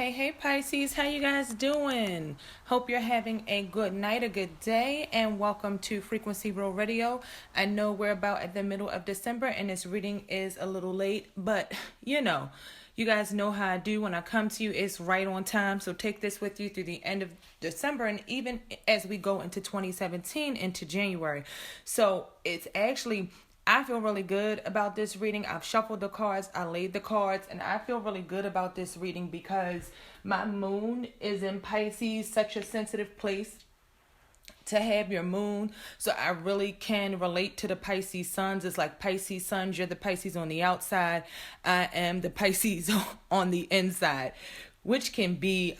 Hey Pisces, how you guys doing? Hope you're having a good night, a good day, and welcome to Frequency Real Radio. I know we're about at the middle of December and this reading is a little late, but you guys know how I do when I come to you, it's right on time. So take this with you through the end of December and even as we go into 2017 into January. So it's actually I feel really good about this reading. I've shuffled the cards, I laid the cards, and I feel really good about this reading because my moon is in Pisces, such a sensitive place to have your moon. So I really can relate to the Pisces suns. It's like Pisces suns, you're the Pisces on the outside. I am the Pisces on the inside, which can be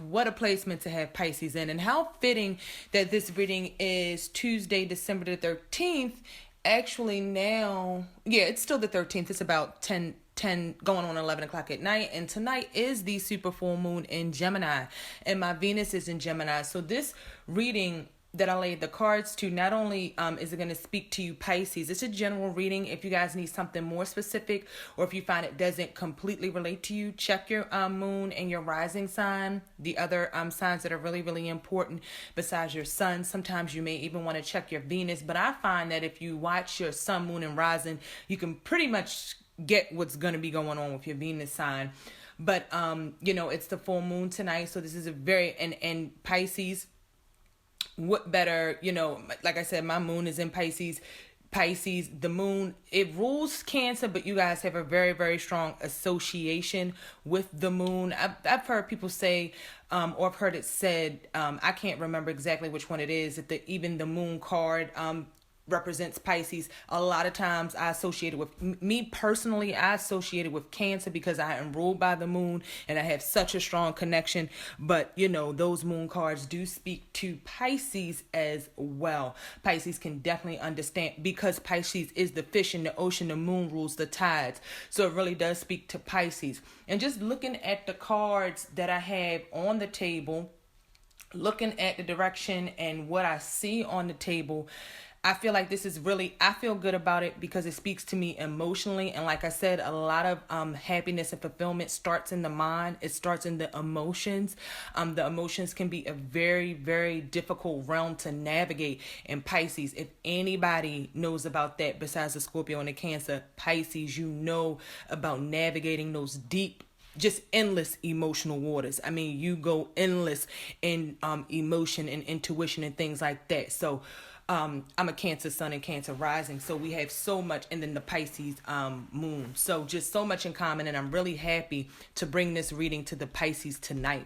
what a placement to have Pisces in, and how fitting that this reading is Tuesday, December the 13th. Actually, now, yeah, it's still the 13th. It's about 10 going on 11 o'clock at night, and tonight is the super full moon in Gemini, and my Venus is in Gemini. So this reading that I laid the cards to, not only is it going to speak to you Pisces, it's a general reading. If you guys need something more specific, or if you find it doesn't completely relate to you, check your moon and your rising sign. The other signs that are really, really important besides your sun. Sometimes you may even want to check your Venus, but I find that if you watch your sun, moon, and rising, you can pretty much get what's going to be going on with your Venus sign. But it's the full moon tonight, so this is a very and Pisces, what better, like I said, my moon is in Pisces. The moon, it rules Cancer, but you guys have a very, very strong association with the moon. I've heard people say, or I've heard it said, I can't remember exactly which one it is, that even the moon card represents Pisces. A lot of times I associate it with me personally. I associate it with Cancer because I am ruled by the moon and I have such a strong connection. But those moon cards do speak to Pisces as well. Pisces can definitely understand, because Pisces is the fish in the ocean. The moon rules the tides, so it really does speak to Pisces. And just looking at the cards that I have on the table, looking at the direction and what I see on the table, I feel like this is really, I feel good about it because it speaks to me emotionally. And like I said, a lot of happiness and fulfillment starts in the mind. It starts in the emotions. The emotions can be a very, very difficult realm to navigate in Pisces. If anybody knows about that besides the Scorpio and the Cancer, Pisces, about navigating those deep, just endless emotional waters. I mean, you go endless in emotion and intuition and things like that. So I'm a Cancer sun and Cancer rising, so we have so much, and then the Pisces moon. So just so much in common, and I'm really happy to bring this reading to the Pisces tonight.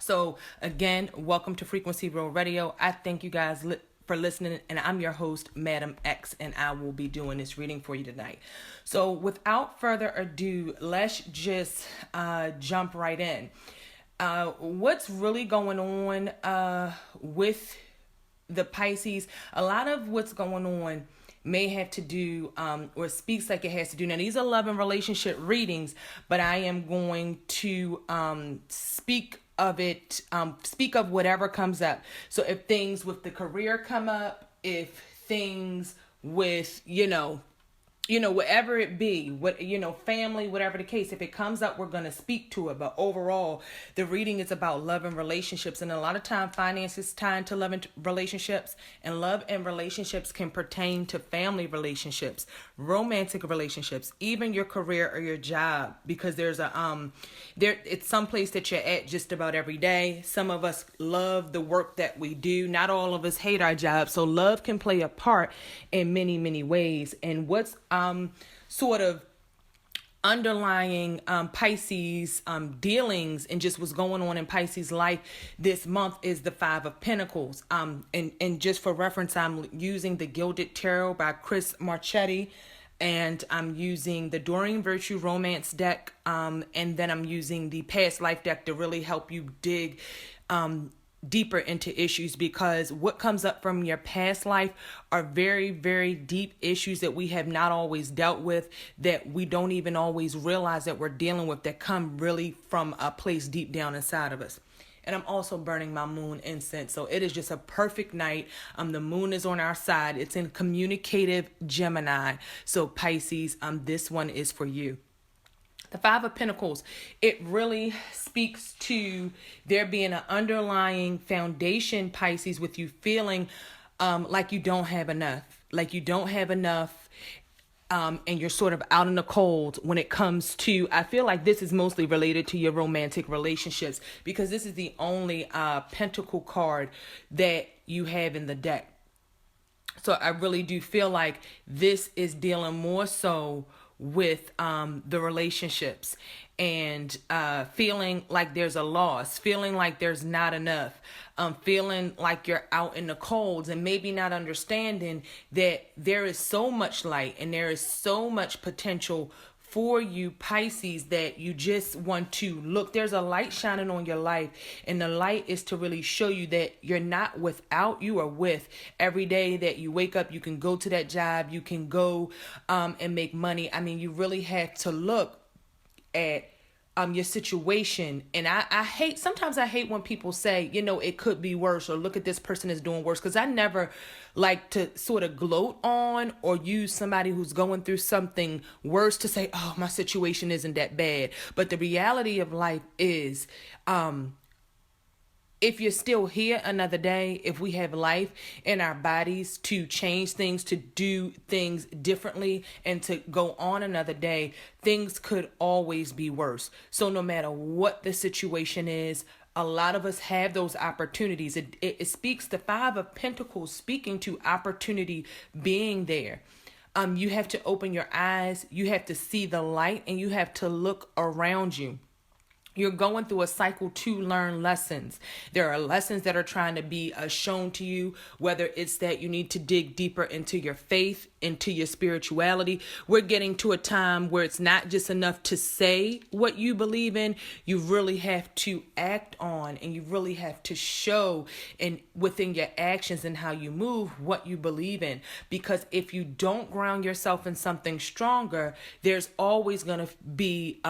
So again, welcome to Frequency Real Radio. I thank you guys for listening, and I'm your host, Madam X, and I will be doing this reading for you tonight. So without further ado, let's just jump right in. What's really going on with the Pisces? A lot of what's going on may have to do or speaks like it has to do. Now, these are love and relationship readings, but I am going to speak of whatever comes up. So if things with the career come up, if things with whatever it be, family, whatever the case, if it comes up, we're going to speak to it. But overall, the reading is about love and relationships. And a lot of time, finances tied to love and relationships, and love and relationships can pertain to family relationships, romantic relationships, even your career or your job, because there's it's some place that you're at just about every day. Some of us love the work that we do. Not all of us hate our job. So love can play a part in many, many ways. And what's sort of underlying Pisces dealings and just what's going on in Pisces life this month is the Five of Pentacles. And just for reference, I'm using the Gilded Tarot by Chris Marchetti, and I'm using the Doreen Virtue Romance deck, and then I'm using the Past Life deck to really help you dig deeper into issues, because what comes up from your past life are very, very deep issues that we have not always dealt with, that we don't even always realize that we're dealing with, that come really from a place deep down inside of us. And I'm also burning my moon incense. So it is just a perfect night. The moon is on our side. It's in communicative Gemini. So Pisces, this one is for you. The Five of Pentacles, it really speaks to there being an underlying foundation, Pisces, with you feeling like you don't have enough. Like you don't have enough, and you're sort of out in the cold when it comes to, I feel like this is mostly related to your romantic relationships, because this is the only pentacle card that you have in the deck. So I really do feel like this is dealing more so with the relationships, and feeling like there's a loss, feeling like there's not enough, feeling like you're out in the colds, and maybe not understanding that there is so much light and there is so much potential for you, Pisces, that you just want to look. There's a light shining on your life, and the light is to really show you that you're not without, you are with. Every day that you wake up, you can go to that job, you can go and make money. I mean, you really have to look at your situation. And I hate, sometimes I hate when people say, you know, it could be worse, or look at this person is doing worse, because I never like to sort of gloat on or use somebody who's going through something worse to say, oh, my situation isn't that bad. But the reality of life is, if you're still here another day, if we have life in our bodies to change things, to do things differently, and to go on another day, things could always be worse. So no matter what the situation is, a lot of us have those opportunities. It speaks, the Five of Pentacles speaking to opportunity being there. You have to open your eyes, you have to see the light, and you have to look around you. You're going through a cycle to learn lessons. There are lessons that are trying to be shown to you, whether it's that you need to dig deeper into your faith, into your spirituality. We're getting to a time where it's not just enough to say what you believe in. You really have to act on, and you really have to show and within your actions and how you move what you believe in. Because if you don't ground yourself in something stronger, there's always going to be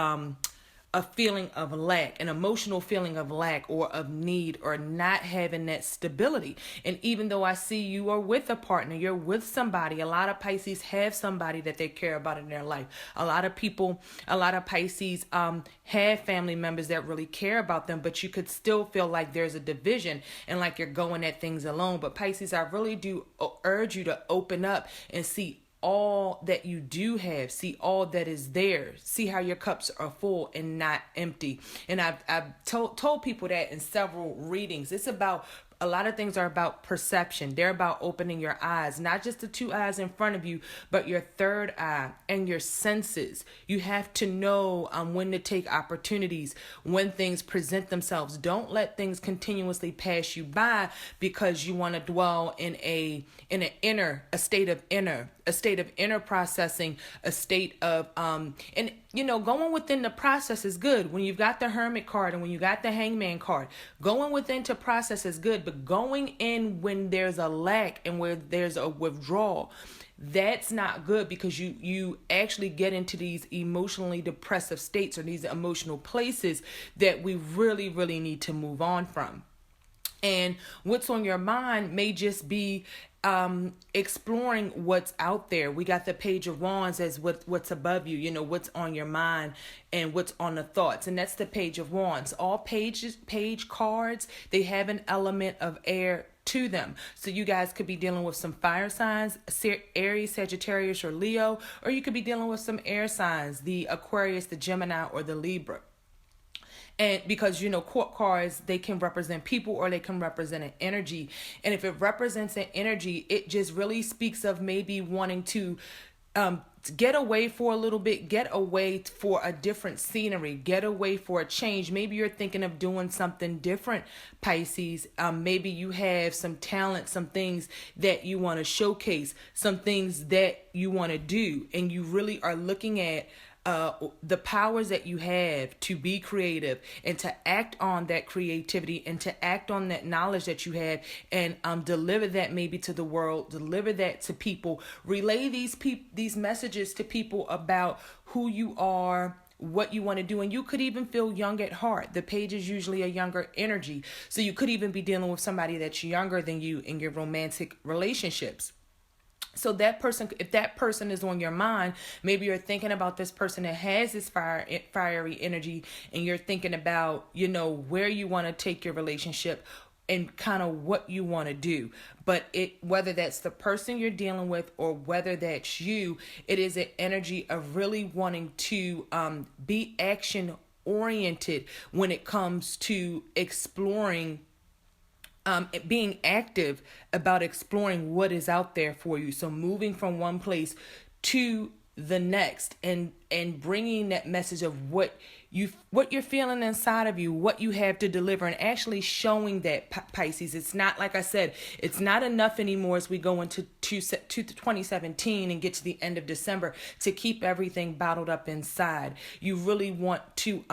a feeling of lack, an emotional feeling of lack or of need, or not having that stability. And even though I see you are with a partner, you're with somebody, a lot of Pisces have somebody that they care about in their life. A lot of people, a lot of Pisces have family members that really care about them, but you could still feel like there's a division and like you're going at things alone. But Pisces, I really do urge you to open up and see all that you do have, see all that is there, see how your cups are full and not empty. And I've told people that in several readings. It's about, a lot of things are about perception. They're about opening your eyes, not just the two eyes in front of you, but your third eye and your senses. You have to know when to take opportunities, when things present themselves. Don't let things continuously pass you by because you want to dwell in a state of inner processing, a state of and you know, going within the process is good. When you've got the Hermit card and when you got the Hangman card, going within to process is good, but going in when there's a lack and where there's a withdrawal, that's not good, because you actually get into these emotionally depressive states, or these emotional places that we really, really need to move on from. And what's on your mind may just be exploring what's out there. We got the Page of Wands as what's above you, you know, what's on your mind and what's on the thoughts. And that's the Page of Wands. All page cards, they have an element of air to them. So you guys could be dealing with some fire signs, Aries, Sagittarius, or Leo, or you could be dealing with some air signs, the Aquarius, the Gemini, or the Libra. And because, you know, court cards, they can represent people or they can represent an energy. And if it represents an energy, it just really speaks of maybe wanting to get away for a little bit, get away for a different scenery, get away for a change. Maybe you're thinking of doing something different, Pisces. Maybe you have some talent, some things that you want to showcase, some things that you want to do. And you really are looking at the powers that you have to be creative and to act on that creativity and to act on that knowledge that you have, and deliver that maybe to the world, deliver that to people, relay these messages to people about who you are, what you want to do. And you could even feel young at heart. The Page is usually a younger energy, so you could even be dealing with somebody that's younger than you in your romantic relationships. So that person, if that person is on your mind, maybe you're thinking about this person that has this fiery energy, and you're thinking about, where you want to take your relationship and kind of what you want to do. But whether that's the person you're dealing with or whether that's you, it is an energy of really wanting to be action oriented when it comes to exploring, being active about exploring what is out there for you. So moving from one place to the next, and bringing that message of what you're feeling inside of you, what you have to deliver, and actually showing that, Pisces. It's not, like I said, it's not enough anymore as we go into 2017 and get to the end of December to keep everything bottled up inside. You really want to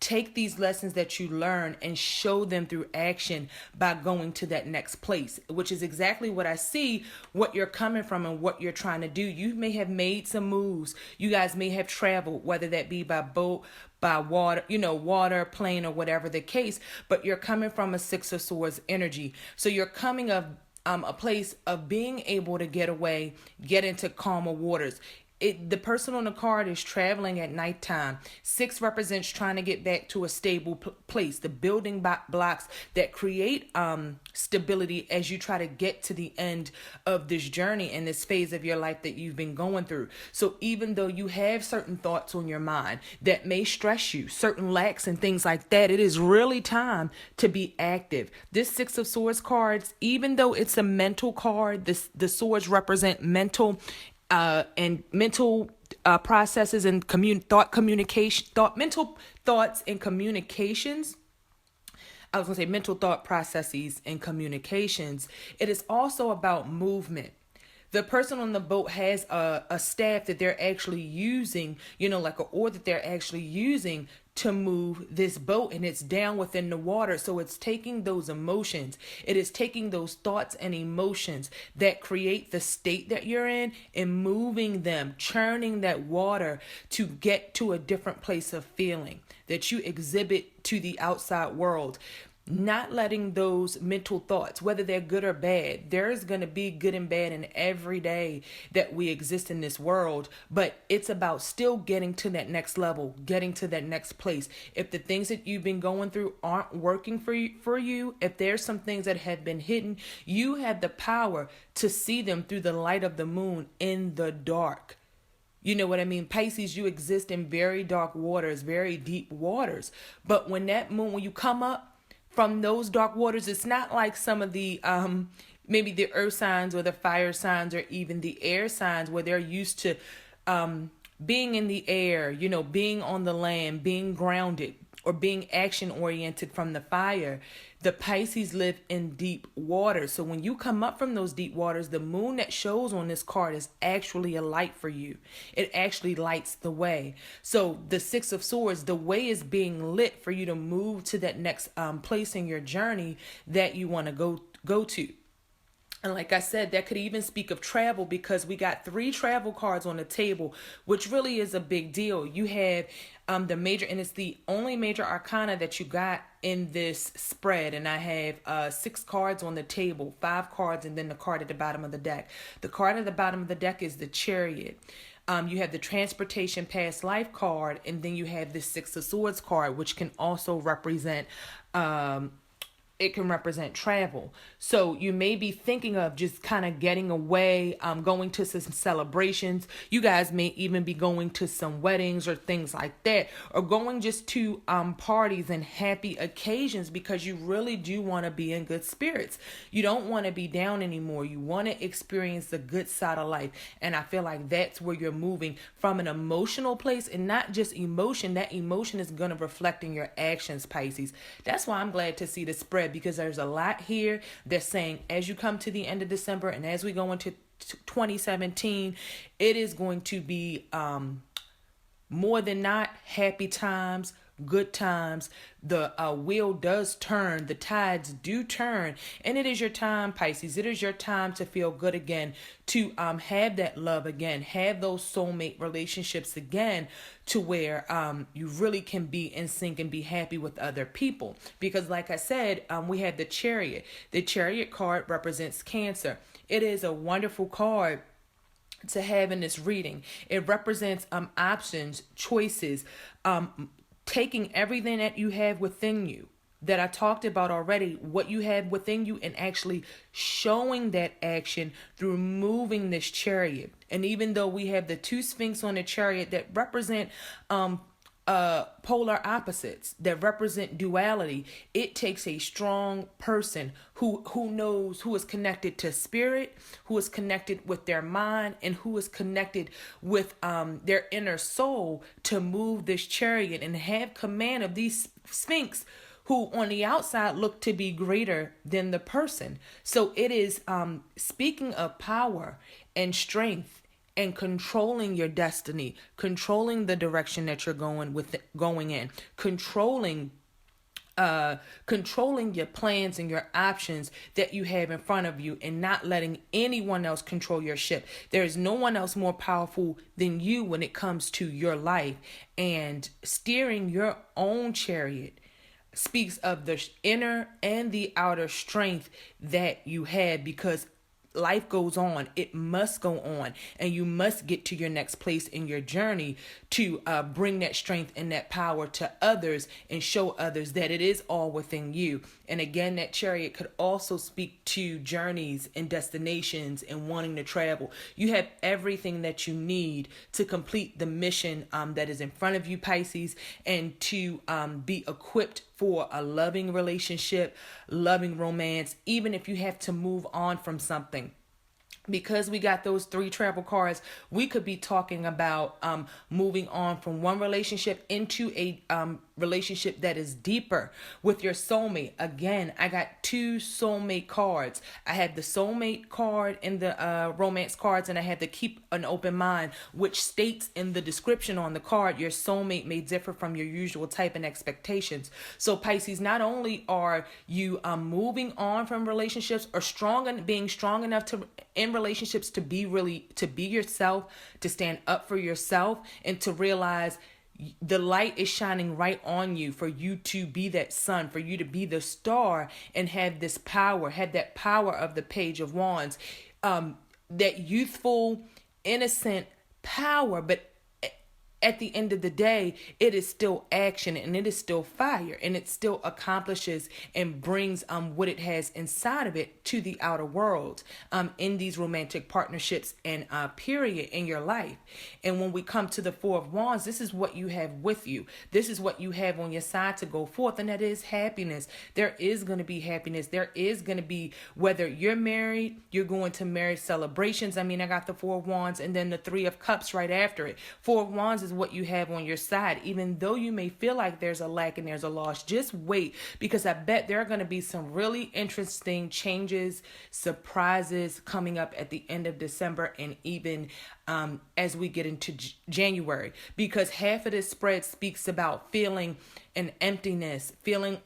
take these lessons that you learn and show them through action by going to that next place, which is exactly what I see, what you're coming from and what you're trying to do. You may have made some moves. You guys may have traveled, whether that be by boat, by water, water, plane, or whatever the case, but you're coming from a Six of Swords energy. So you're coming of a place of being able to get away, get into calmer waters. The person on the card is traveling at nighttime. 6 represents trying to get back to a stable place, the building blocks that create stability as you try to get to the end of this journey and this phase of your life that you've been going through. So even though you have certain thoughts on your mind that may stress you, certain lacks and things like that, it is really time to be active. This 6 of Swords cards, even though it's a mental card, the swords represent mental and mental processes and mental thoughts and communications. I was going to say mental thought processes and communications. It is also about movement. The person on the boat has a staff that they're actually using, like an oar that they're actually using to move this boat, and it's down within the water. So it's taking those emotions. It is taking those thoughts and emotions that create the state that you're in and moving them, churning that water to get to a different place of feeling that you exhibit to the outside world. Not letting those mental thoughts, whether they're good or bad, there's going to be good and bad in every day that we exist in this world, but it's about still getting to that next level, getting to that next place. If the things that you've been going through aren't working for you, if there's some things that have been hidden, you have the power to see them through the light of the moon in the dark. You know what I mean? Pisces, you exist in very dark waters, very deep waters. But when you come up from those dark waters, it's not like some of the maybe the earth signs or the fire signs or even the air signs where they're used to being in the air, being on the land, being grounded, or being action oriented from the fire. The Pisces live in deep water. So when you come up from those deep waters, the moon that shows on this card is actually a light for you. It actually lights the way. So the 6 of Swords, the way is being lit for you to move to that next place in your journey that you want to go to. And like I said, that could even speak of travel, because we got 3 travel cards on the table, which really is a big deal. You have the major, and it's the only major arcana that you got in this spread. And I have 6 cards on the table, 5 cards, and then the card at the bottom of the deck. The card at the bottom of the deck is the Chariot. You have the Transportation Past Life card, and then you have the 6 of Swords card, which can also represent it can represent travel. So you may be thinking of just kind of getting away, going to some celebrations. You guys may even be going to some weddings or things like that, or going just to parties and happy occasions, because you really do want to be in good spirits. You don't want to be down anymore. You want to experience the good side of life. And I feel like that's where you're moving from, an emotional place, and not just emotion. That emotion is going to reflect in your actions, Pisces. That's why I'm glad to see the spread, because there's a lot here that's saying as you come to the end of December and as we go into 2017, it is going to be more than not happy times, good times. The wheel does turn, the tides do turn, and it is your time, Pisces. It is your time to feel good again, to have that love again, have those soulmate relationships again, to where you really can be in sync and be happy with other people. Because like I said, we have the Chariot. The Chariot card represents Cancer. It is a wonderful card to have in this reading. It represents options, choices, taking everything that you have within you that I talked about already, what you have within you, and actually showing that action through moving this Chariot. And even though we have the two Sphinx on the Chariot that represent polar opposites, that represent duality, it takes a strong person who knows, who is connected to spirit, who is connected with their mind, and who is connected with their inner soul to move this Chariot and have command of these Sphinx, who on the outside look to be greater than the person. So it is speaking of power and strength and controlling your destiny, controlling the direction that you're going in, controlling your plans and your options that you have in front of you, and not letting anyone else control your ship. There is no one else more powerful than you when it comes to your life, and steering your own chariot speaks of the inner and the outer strength that you have, because life goes on. It must go on, and you must get to your next place in your journey to bring that strength and that power to others and show others that it is all within you. And again, that Chariot could also speak to journeys and destinations and wanting to travel. You have everything that you need to complete the mission that is in front of you, Pisces, and to be equipped for a loving relationship, loving romance, even if you have to move on from something. Because we got those three travel cards, we could be talking about moving on from one relationship into a relationship that is deeper with your soulmate. Again, I got two soulmate cards. I had the soulmate card and the romance cards, and I had to keep an open mind, which states in the description on the card, your soulmate may differ from your usual type and expectations. So Pisces, not only are you moving on from relationships, or being strong enough to in relationships to be yourself, to stand up for yourself, and to realize the light is shining right on you for you to be that sun, for you to be the star, and have this power, have that power of the Page of Wands, that youthful, innocent power. But at the end of the day, it is still action, and it is still fire, and it still accomplishes and brings what it has inside of it to the outer world in these romantic partnerships and period in your life. And when we come to the Four of Wands, this is what you have with you. This is what you have on your side to go forth, and that is happiness. There is going to be happiness. There is going to be, whether you're married, you're going to marriage celebrations. I mean, I got the Four of Wands and then the Three of Cups right after it. Four of Wands is what you have on your side. Even though you may feel like there's a lack and there's a loss, just wait, because I bet there are going to be some really interesting changes, surprises coming up at the end of December, and even as we get into January, because half of this spread speaks about feeling an emptiness, feeling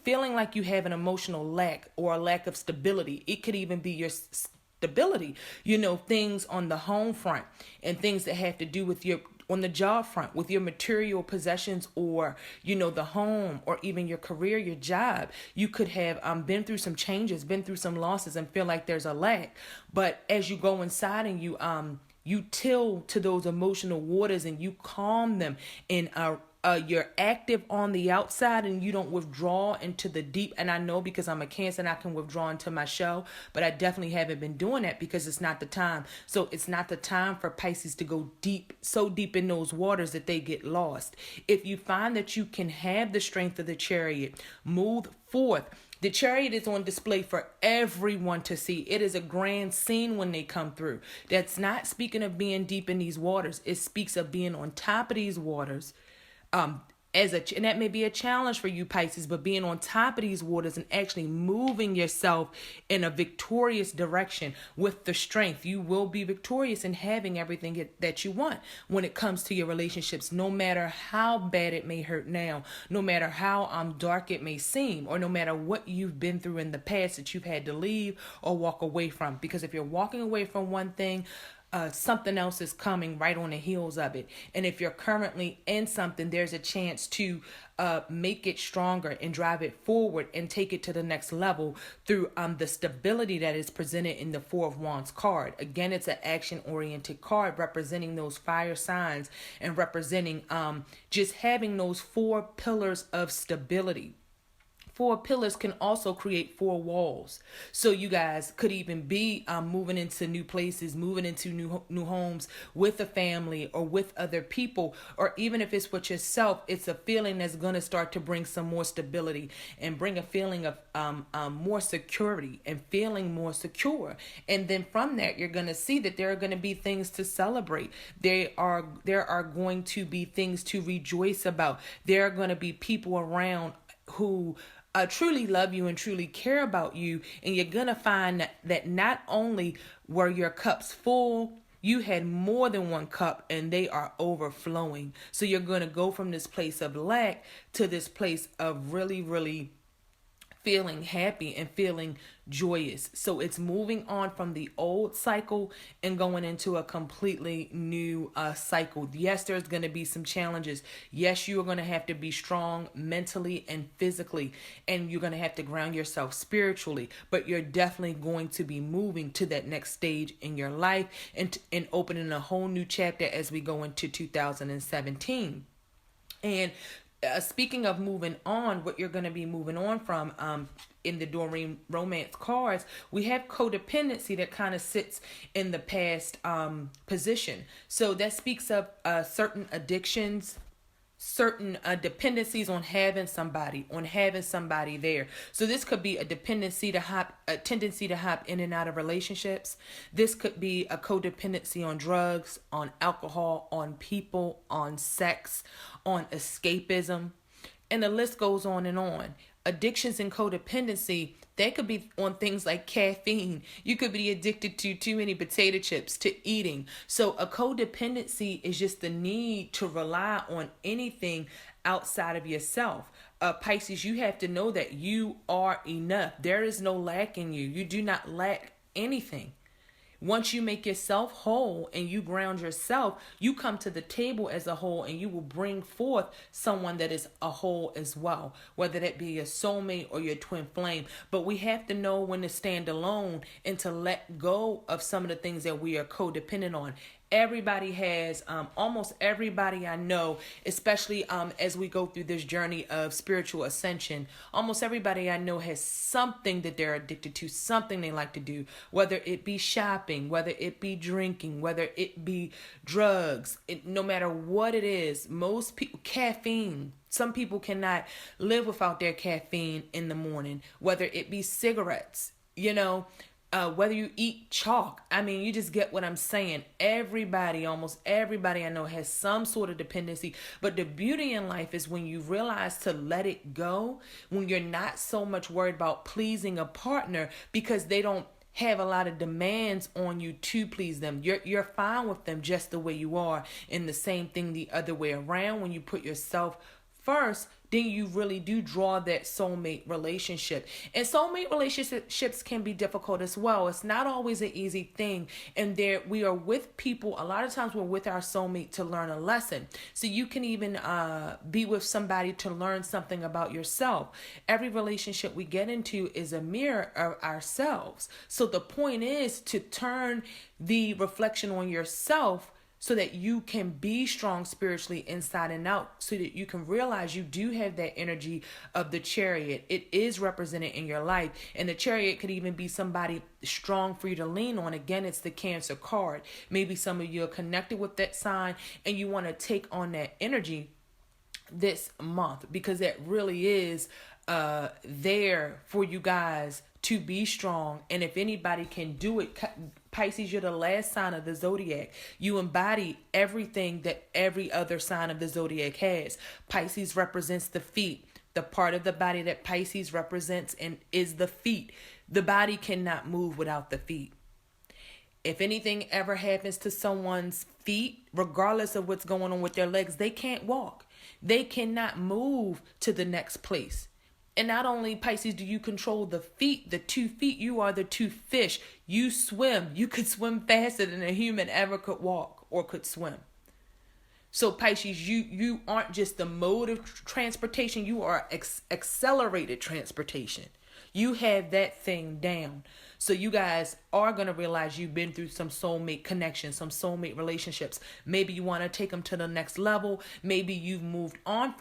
like you have an emotional lack or a lack of stability. It could even be your stability, things on the home front, and things that have to do with on the job front, with your material possessions, or, the home, or even your career, your job. You could have been through some changes, been through some losses, and feel like there's a lack. But as you go inside and you till to those emotional waters, and you calm them, and you're active on the outside, and you don't withdraw into the deep. And I know, because I'm a Cancer and I can withdraw into my shell, but I definitely haven't been doing that because it's not the time. So it's not the time for Pisces to go deep, so deep in those waters that they get lost. If you find that you can have the strength of the Chariot, move forth. The Chariot is on display for everyone to see. It is a grand scene when they come through. That's not speaking of being deep in these waters. It speaks of being on top of these waters, And that may be a challenge for you, Pisces, but being on top of these waters and actually moving yourself in a victorious direction with the strength, you will be victorious in having everything that you want when it comes to your relationships, no matter how bad it may hurt now, no matter how dark it may seem, or no matter what you've been through in the past that you've had to leave or walk away from. Because if you're walking away from one thing, something else is coming right on the heels of it. And if you're currently in something, there's a chance to make it stronger and drive it forward and take it to the next level through the stability that is presented in the Four of Wands card. Again, it's an action-oriented card representing those fire signs and representing just having those four pillars of stability. Four pillars can also create four walls. So you guys could even be moving into new places, moving into new homes with a family or with other people, or even if it's with yourself, it's a feeling that's going to start to bring some more stability and bring a feeling of more security and feeling more secure. And then from that, you're going to see that there are going to be things to celebrate. There are going to be things to rejoice about. There are going to be people around who truly love you and truly care about you. And you're going to find that not only were your cups full, you had more than one cup and they are overflowing. So you're going to go from this place of lack to this place of really, really feeling happy and feeling joyous. So it's moving on from the old cycle and going into a completely new cycle. Yes, there's going to be some challenges. Yes, you are going to have to be strong mentally and physically, and you're going to have to ground yourself spiritually, but you're definitely going to be moving to that next stage in your life and opening a whole new chapter as we go into 2017. And speaking of moving on, what you're going to be moving on from in the Doreen romance cards, we have codependency that kind of sits in the past position. So that speaks of certain addictions, certain dependencies on having somebody there. So this could be a tendency to hop in and out of relationships. This could be a codependency on drugs, on alcohol, on people, on sex, on escapism, and the list goes on and on. Addictions and codependency, they could be on things like caffeine. You could be addicted to too many potato chips, to eating. So a codependency is just the need to rely on anything outside of yourself. Pisces, you have to know that you are enough. There is no lack in you. You do not lack anything. Once you make yourself whole and you ground yourself, you come to the table as a whole and you will bring forth someone that is a whole as well, whether that be your soulmate or your twin flame. But we have to know when to stand alone and to let go of some of the things that we are codependent on. Everybody has, almost everybody I know, especially as we go through this journey of spiritual ascension, almost everybody I know has something that they're addicted to, something they like to do, whether it be shopping, whether it be drinking, whether it be drugs, no matter what it is. Most people, caffeine. Some people cannot live without their caffeine in the morning, whether it be cigarettes, whether you eat chalk. I mean, you just get what I'm saying. Almost everybody I know has some sort of dependency. But the beauty in life is when you realize to let it go, when you're not so much worried about pleasing a partner because they don't have a lot of demands on you to please them. You're fine with them just the way you are. And the same thing the other way around. When you put yourself first, then you really do draw that soulmate relationship. And soulmate relationships can be difficult as well. It's not always an easy thing. And there we are with people. A lot of times we're with our soulmate to learn a lesson. So you can even be with somebody to learn something about yourself. Every relationship we get into is a mirror of ourselves. So the point is to turn the reflection on yourself so that you can be strong spiritually inside and out, so that you can realize you do have that energy of the Chariot. It is represented in your life. And the Chariot could even be somebody strong for you to lean on. Again, it's the Cancer card. Maybe some of you are connected with that sign and you want to take on that energy this month, because that really is there for you guys to be strong. And if anybody can do it, Pisces, you're the last sign of the zodiac. You embody everything that every other sign of the zodiac has. Pisces represents the feet. The part of the body that Pisces represents and is the feet. The body cannot move without the feet. If anything ever happens to someone's feet, regardless of what's going on with their legs, they can't walk. They cannot move to the next place. And not only, Pisces, do you control the feet, the 2 feet, you are the 2 fish. You swim. You could swim faster than a human ever could walk or could swim. So Pisces, you aren't just the mode of transportation, you are accelerated transportation. You have that thing down. So you guys are going to realize you've been through some soulmate connections, some soulmate relationships. Maybe you want to take them to the next level. Maybe you've moved on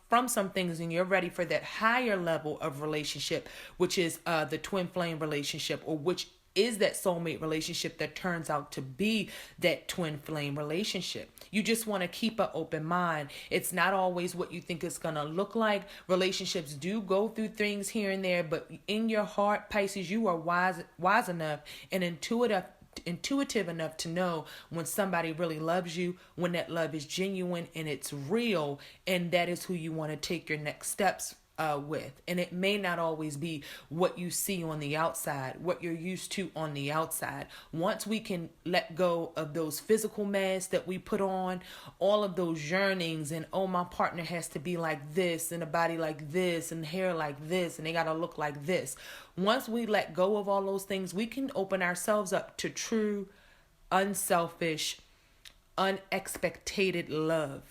from some things and you're ready for that higher level of relationship, which is the twin flame relationship, or which is that soulmate relationship that turns out to be that twin flame relationship. You just want to keep an open mind. It's not always what you think it's going to look like. Relationships do go through things here and there, but in your heart, Pisces, you are wise enough and intuitive enough to know when somebody really loves you, when that love is genuine and it's real, and that is who you want to take your next steps with. And it may not always be what you see on the outside, what you're used to on the outside. Once we can let go of those physical masks that we put on, all of those yearnings and, oh, my partner has to be like this and a body like this and hair like this and they got to look like this. Once we let go of all those things, we can open ourselves up to true, unselfish, unexpected love.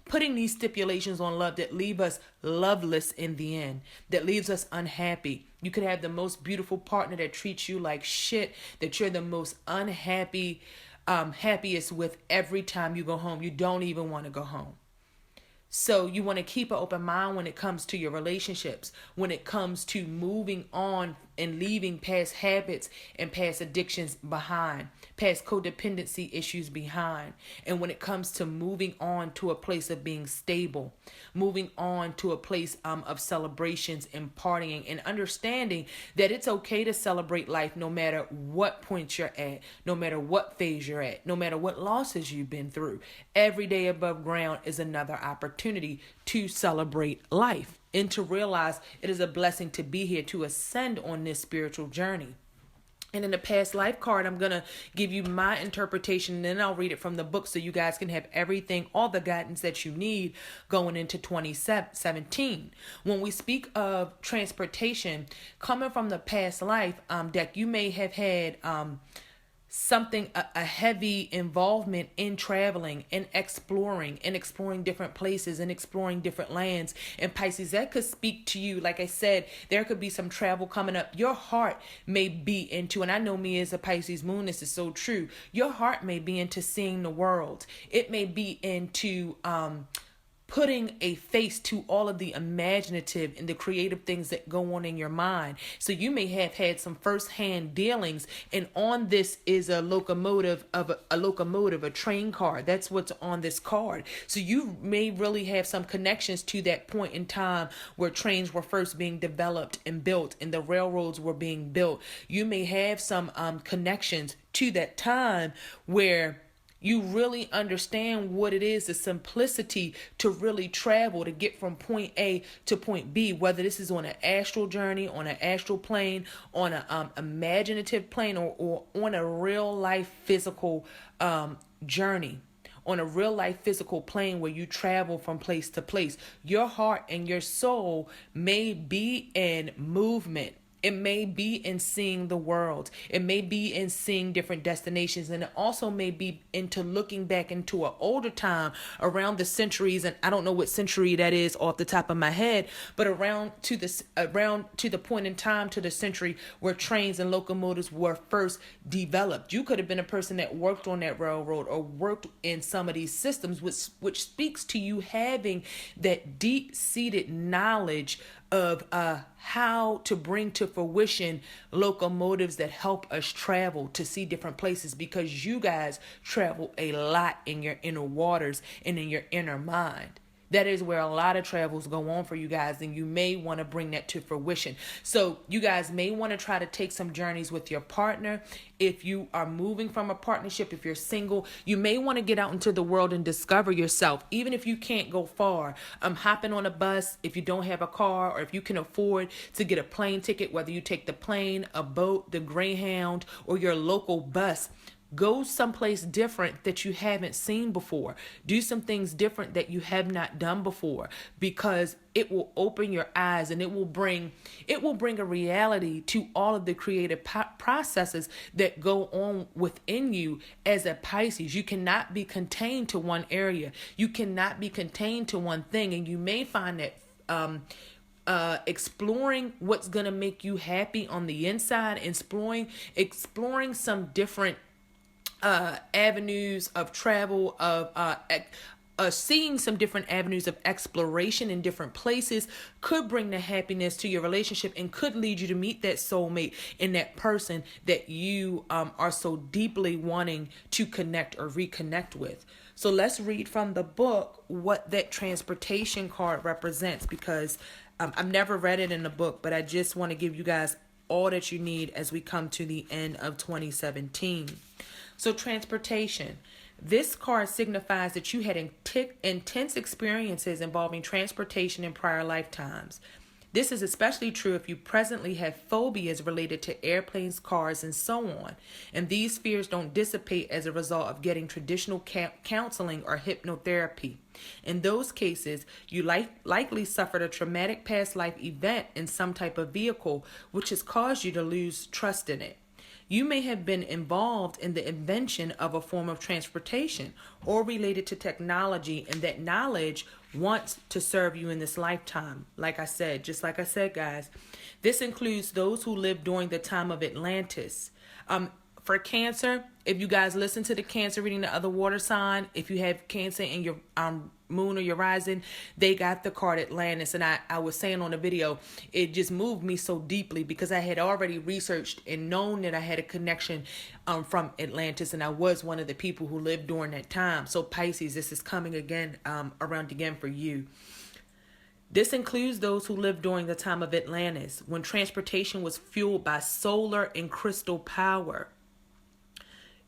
Putting these stipulations on love that leave us loveless in the end, that leaves us unhappy. You could have the most beautiful partner that treats you like shit, that you're the most unhappy, happiest with every time you go home. You don't even want to go home. So you want to keep an open mind when it comes to your relationships, when it comes to moving on and leaving past habits and past addictions behind, past codependency issues behind. And when it comes to moving on to a place of being stable, moving on to a place of celebrations and partying, and understanding that it's okay to celebrate life no matter what point you're at, no matter what phase you're at, no matter what losses you've been through. Every day above ground is another opportunity to celebrate life and to realize it is a blessing to be here, to ascend on this spiritual journey. And in the past life card, I'm going to give you my interpretation, and then I'll read it from the book so you guys can have everything, all the guidance that you need going into 2017. When we speak of transportation, coming from the past life deck, you may have had a heavy involvement in traveling and exploring different places and exploring different lands. And Pisces, that could speak to you. Like I said, there could be some travel coming up. Your heart may be into, and I know me as a Pisces moon, this is so true. Your heart may be into seeing the world. It may be into putting a face to all of the imaginative and the creative things that go on in your mind. So you may have had some firsthand dealings, and on this is a train card. That's what's on this card. So you may really have some connections to that point in time where trains were first being developed and built and the railroads were being built. You may have some connections to that time where you really understand what it is, the simplicity to really travel, to get from point A to point B, whether this is on an astral journey, on an astral plane, on an imaginative plane, or on a real life physical journey, on a real life physical plane where you travel from place to place. Your heart and your soul may be in movement. It may be in seeing the world. It may be in seeing different destinations. And it also may be into looking back into an older time around the centuries. And I don't know what century that is off the top of my head, but around to the point in time, to the century where trains and locomotives were first developed. You could have been a person that worked on that railroad or worked in some of these systems, which speaks to you having that deep-seated knowledge of how to bring to fruition locomotives that help us travel to see different places, because you guys travel a lot in your inner waters and in your inner mind. That is where a lot of travels go on for you guys, and you may want to bring that to fruition. So you guys may want to try to take some journeys with your partner. If you are moving from a partnership, if you're single, you may want to get out into the world and discover yourself. Even if you can't go far, hopping on a bus, if you don't have a car, or if you can afford to get a plane ticket, whether you take the plane, a boat, the Greyhound, or your local bus, go someplace different that you haven't seen before. Do some things different that you have not done before, because it will open your eyes, and it will bring a reality to all of the creative processes that go on within you as a Pisces. You cannot be contained to one area. You cannot be contained to one thing, and you may find that exploring what's going to make you happy on the inside, exploring some different avenues of travel, of seeing some different avenues of exploration in different places could bring the happiness to your relationship, and could lead you to meet that soulmate and that person that you are so deeply wanting to connect or reconnect with. So let's read from the book what that transportation card represents, because I've never read it in the book, but I just want to give you guys all that you need as we come to the end of 2017. So transportation. This card signifies that you had intense experiences involving transportation in prior lifetimes. This is especially true if you presently have phobias related to airplanes, cars, and so on. And these fears don't dissipate as a result of getting traditional counseling or hypnotherapy. In those cases, you likely suffered a traumatic past life event in some type of vehicle, which has caused you to lose trust in it. You may have been involved in the invention of a form of transportation or related to technology, and that knowledge wants to serve you in this lifetime. Like I said, guys, this includes those who lived during the time of Atlantis. For Cancer, if you guys listen to the Cancer reading, the other water sign, if you have Cancer in your moon or your rising, they got the card Atlantis. And I was saying on the video, it just moved me so deeply, because I had already researched and known that I had a connection from Atlantis, and I was one of the people who lived during that time. So Pisces, this is coming again, around again for you. This includes those who lived during the time of Atlantis, when transportation was fueled by solar and crystal power.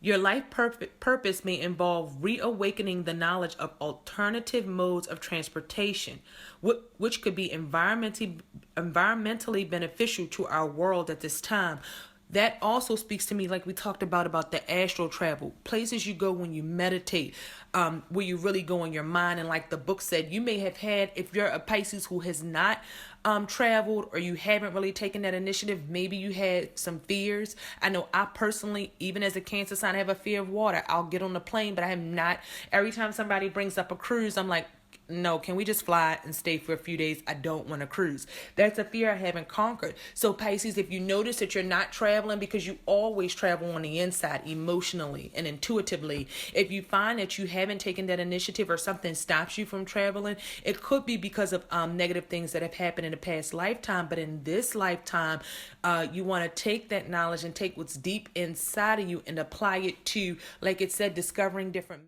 Your life purpose may involve reawakening the knowledge of alternative modes of transportation, which could be environmentally beneficial to our world at this time. That also speaks to me, like we talked about the astral travel, places you go when you meditate, where you really go in your mind. And like the book said, you may have had, if you're a Pisces who has not traveled, or you haven't really taken that initiative, maybe you had some fears. I know I personally, even as a Cancer sign, I have a fear of water. I'll get on the plane, but I am not. Every time somebody brings up a cruise, I'm like, no, can we just fly and stay for a few days? I don't want to cruise. That's a fear I haven't conquered. So Pisces, if you notice that you're not traveling, because you always travel on the inside, emotionally and intuitively, if you find that you haven't taken that initiative, or something stops you from traveling, it could be because of negative things that have happened in the past lifetime. But in this lifetime, you want to take that knowledge and take what's deep inside of you and apply it to, like it said, discovering different